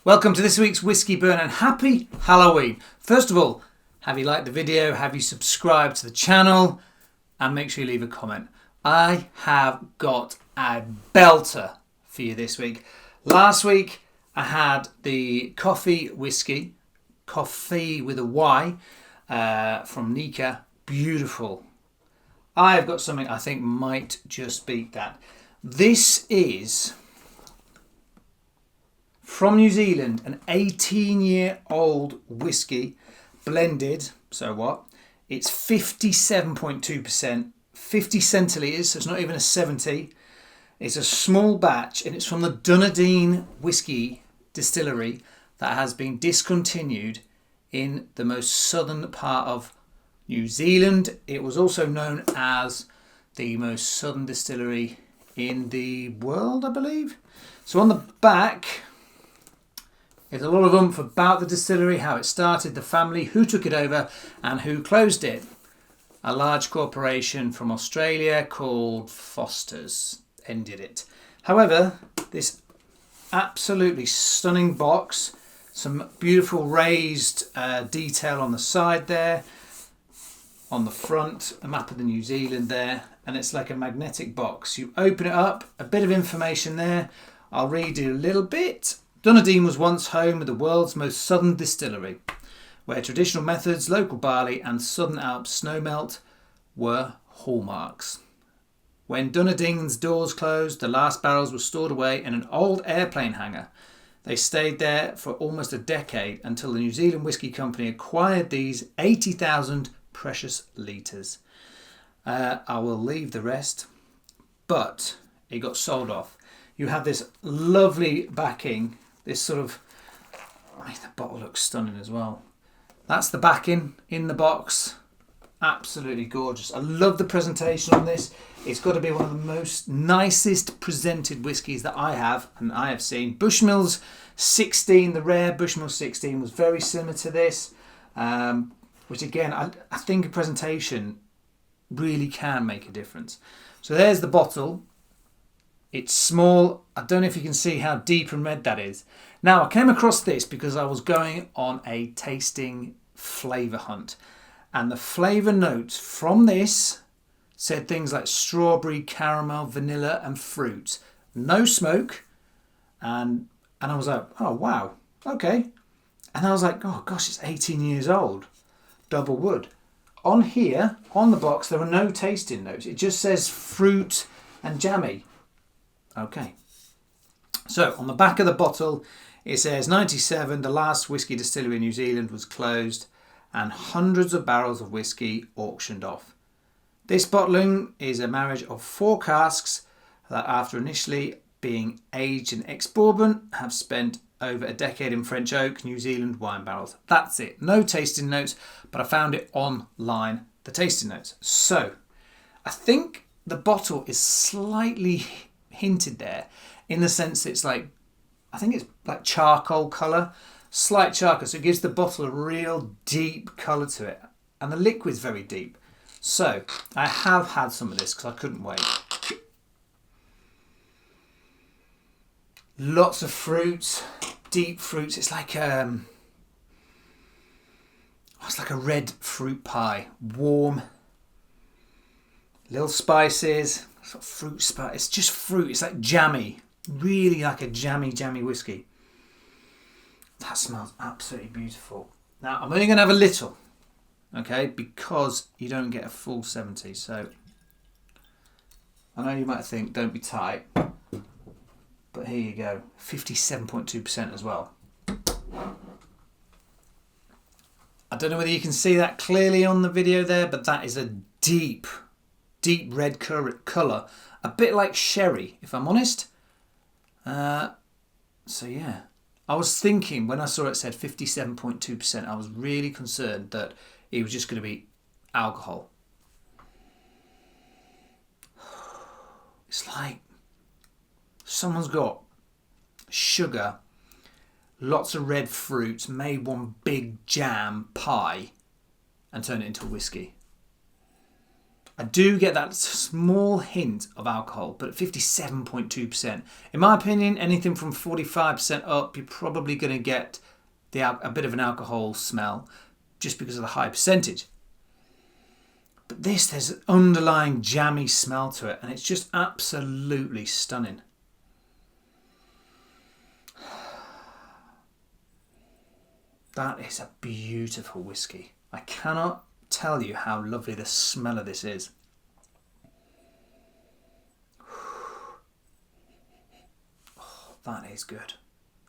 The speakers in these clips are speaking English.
Welcome to this week's Whiskey Burn and happy Halloween. First of all, have you liked the video? Have you subscribed to the channel? And make sure you leave a comment. I have got a belter for you this week. Last week I had the coffee whiskey, coffee with a Y, from Nika. Beautiful. I've got something I think might just beat that. This is from New Zealand, an 18-year-old whiskey, blended, so what? It's 57.2%, 50 centilitres, so it's not even a 70. It's a small batch, and it's from the Dunedin Whisky distillery that has been discontinued in the most southern part of New Zealand. It was also known as the most southern distillery in the world, I believe. So on the back, there's a lot of oomph about the distillery, how it started, the family, who took it over and who closed it. A large corporation from Australia called Foster's ended it. However, this absolutely stunning box, some beautiful raised detail on the side there, on the front, a map of the New Zealand there, and it's like a magnetic box. You open it up, a bit of information there. I'll read you a little bit. Dunedin was once home of the world's most southern distillery, where traditional methods, local barley and Southern Alps snowmelt were hallmarks. When Dunedin's doors closed, the last barrels were stored away in an old airplane hangar. They stayed there for almost a decade until the New Zealand Whisky Company acquired these 80,000 precious litres. I will leave the rest, but it got sold off. You have this lovely backing. This sort of, the bottle looks stunning as well. That's the backing in the box. Absolutely gorgeous. I love the presentation on this. It's got to be one of the most nicest presented whiskies that I have seen. Bushmills 16, the rare Bushmill 16 was very similar to this, which again, I think a presentation really can make a difference. So there's the bottle. It's small. I don't know if you can see how deep and red that is. Now, I came across this because I was going on a tasting flavour hunt. And the flavour notes from this said things like strawberry, caramel, vanilla and fruit. No smoke. And I was like, oh, wow. Okay. And I was like, oh, gosh, it's 18 years old. Double wood. On here, on the box, there are no tasting notes. It just says fruit and jammy. Okay, so on the back of the bottle it says 97, the last whisky distillery in New Zealand was closed and hundreds of barrels of whisky auctioned off. This bottling is a marriage of 4 casks that, after initially being aged in ex-bourbon, have spent over a decade in French oak New Zealand wine barrels. That's it, no tasting notes, but I found it online, the tasting notes. So I think the bottle is slightly hinted there in the sense it's like, I think it's like charcoal colour, slight charcoal, so it gives the bottle a real deep colour to it, and the liquid's very deep. So I have had some of this because I couldn't wait. Lots of fruits, deep fruits. It's like a red fruit pie, warm, little spices. Sort of fruit spice. It's just fruit. It's like jammy. Really like a jammy whiskey. That smells absolutely beautiful. Now, I'm only going to have a little. Okay? Because you don't get a full 70. So, I know you might think, don't be tight. But here you go. 57.2% as well. I don't know whether you can see that clearly on the video there, but that is a deep red colour, a bit like sherry, if I'm honest. So yeah, I was thinking when I saw it said 57.2%, I was really concerned that it was just going to be alcohol. It's like someone's got sugar, lots of red fruits, made one big jam pie and turned it into a whiskey. I do get that small hint of alcohol, but at 57.2%. In my opinion, anything from 45% up, you're probably going to get a bit of an alcohol smell just because of the high percentage. But there's an underlying jammy smell to it, and it's just absolutely stunning. That is a beautiful whiskey. I cannot tell you how lovely the smell of this is. Oh, that is good.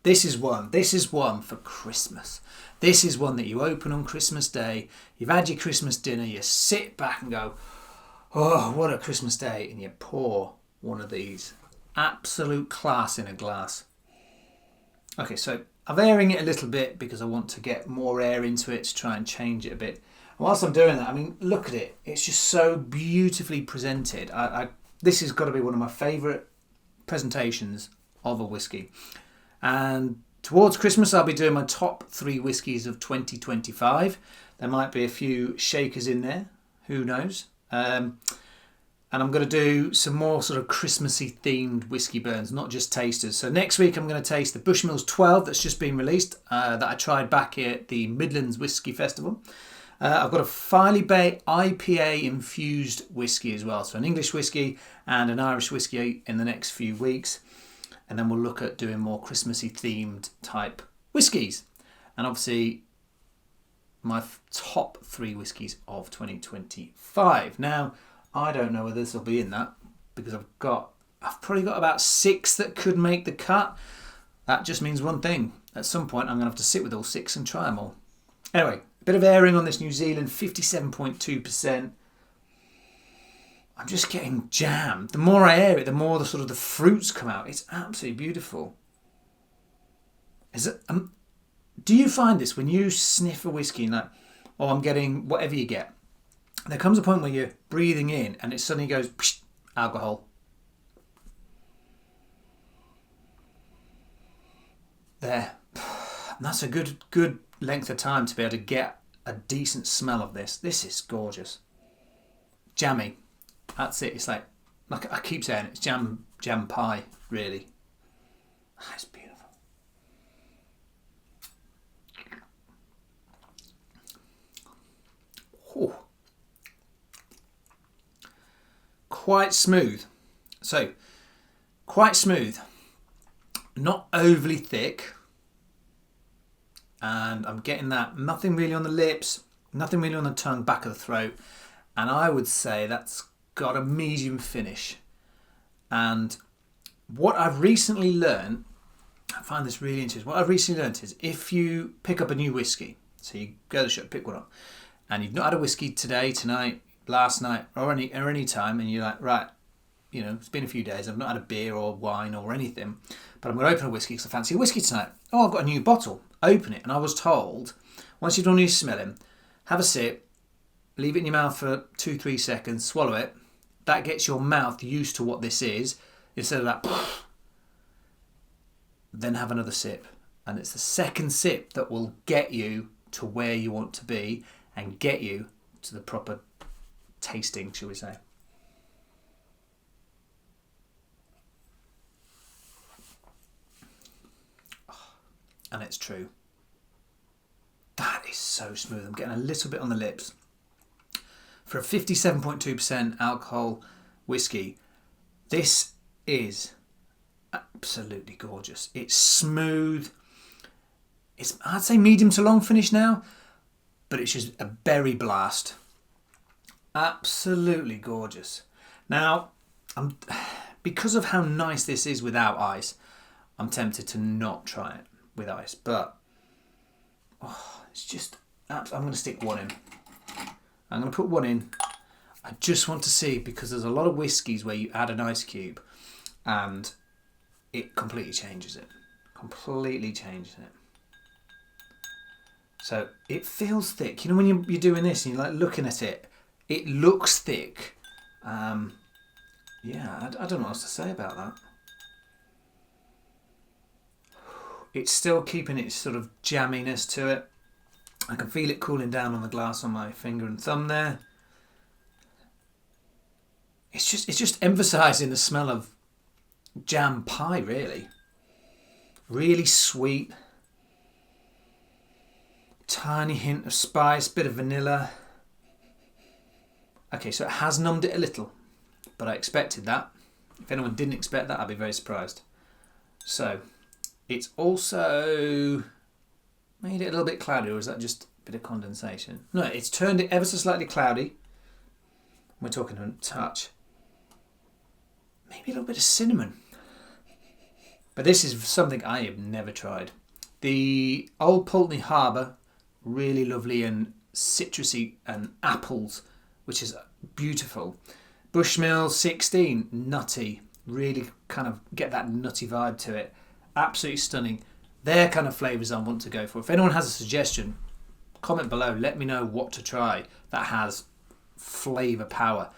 This is one for Christmas. This is one that you open on Christmas Day. You've had your Christmas dinner. You sit back and go, oh, what a Christmas day. And you pour one of these. Absolute class in a glass. Okay, so I'm airing it a little bit because I want to get more air into it to try and change it a bit. And whilst I'm doing that, I mean, look at it. It's just so beautifully presented. This has got to be one of my favourite presentations of a whiskey. And towards Christmas, I'll be doing my top 3 whiskies of 2025. There might be a few shakers in there. Who knows? And I'm going to do some more sort of Christmassy themed whiskey burns, not just tasters. So next week, I'm going to taste the Bushmills 12 that's just been released that I tried back at the Midlands Whiskey Festival. I've got a Filey Bay IPA infused whiskey as well. So an English whiskey and an Irish whiskey in the next few weeks. And then we'll look at doing more Christmassy themed type whiskies. And obviously my top 3 whiskies of 2025. Now, I don't know whether this will be in that because I've probably got about 6 that could make the cut. That just means one thing. At some point, I'm going to have to sit with all 6 and try them all. Anyway, a bit of airing on this New Zealand, 57.2%. I'm just getting jammed. The more I air it, the more the sort of the fruits come out. It's absolutely beautiful. Do you find this when you sniff a whiskey and like, oh, I'm getting whatever you get? There comes a point where you're breathing in and it suddenly goes, psh, alcohol. There. And that's a good length of time to be able to get a decent smell of this. This is gorgeous. Jammy. That's it. It's like I keep saying, it's jam pie, really. It's beautiful. Oh. Quite smooth. So, quite smooth. Not overly thick. And I'm getting that. Nothing really on the lips. Nothing really on the tongue, back of the throat. And I would say that's got a medium finish. And what I've recently learned, I find this really interesting. What I've recently learned is if you pick up a new whiskey, so you go to the shop, pick one up, and you've not had a whiskey today, tonight, last night, or any time, and you're like, right, you know, it's been a few days, I've not had a beer or wine or anything, but I'm going to open a whiskey because I fancy a whiskey tonight. Oh, I've got a new bottle. Open it. And I was told, once you've done your smelling, have a sip, leave it in your mouth for 2-3 seconds, swallow it. That gets your mouth used to what this is. Instead of that, then have another sip. And it's the second sip that will get you to where you want to be and get you to the proper tasting, shall we say. And it's true. That is so smooth. I'm getting a little bit on the lips. For a 57.2% alcohol whiskey, this is absolutely gorgeous. It's smooth. It's, I'd say, medium to long finish now, but it's just a berry blast. Absolutely gorgeous. Now, because of how nice this is without ice, I'm tempted to not try it with ice, but it's just, I'm going to stick one in. I'm going to put one in. I just want to see, because there's a lot of whiskies where you add an ice cube and it completely changes it. Completely changes it. So it feels thick. You know when you're doing this and you're like looking at it, it looks thick. Yeah, I don't know what else to say about that. It's still keeping its sort of jamminess to it. I can feel it cooling down on the glass on my finger and thumb there. It's just emphasising the smell of jam pie, really. Really sweet. Tiny hint of spice, bit of vanilla. Okay, so it has numbed it a little, but I expected that. If anyone didn't expect that, I'd be very surprised. So, it's also made it a little bit cloudy, or is that just a bit of condensation? No, it's turned it ever so slightly cloudy. We're talking a touch. Maybe a little bit of cinnamon. But this is something I have never tried. The Old Pulteney Harbour, really lovely and citrusy, and apples, which is beautiful. Bushmill 16, nutty. Really kind of get that nutty vibe to it. Absolutely stunning. They're kind of flavours I want to go for. If anyone has a suggestion, comment below. Let me know what to try that has flavour power.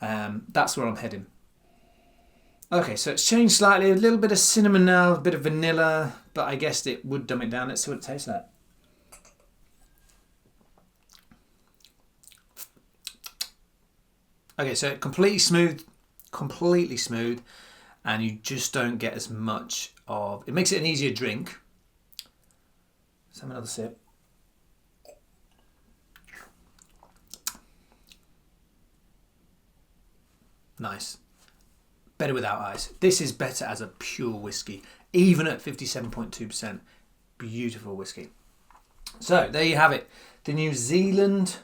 That's where I'm heading. Okay, so it's changed slightly. A little bit of cinnamon now, a bit of vanilla, but I guessed it would dumb it down. Let's see what it tastes like. Okay, so completely smooth, and you just don't get as much of... It makes it an easier drink. Let's have another sip. Nice. Better without ice. This is better as a pure whiskey, even at 57.2%. Beautiful whiskey. So there you have it. The New Zealand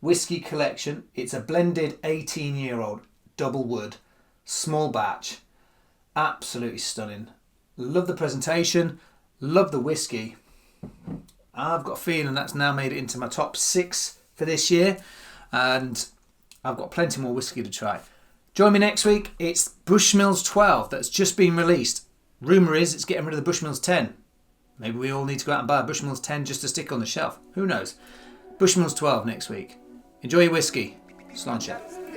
Whisky Collection. It's a blended 18-year-old double wood, small batch. Absolutely stunning. Love the presentation. Love the whiskey. I've got a feeling that's now made it into my top 6 for this year. And I've got plenty more whiskey to try. Join me next week. It's Bushmills 12 that's just been released. Rumour is it's getting rid of the Bushmills 10. Maybe we all need to go out and buy a Bushmills 10 just to stick on the shelf. Who knows? Bushmills 12 next week. Enjoy your whiskey. Slán.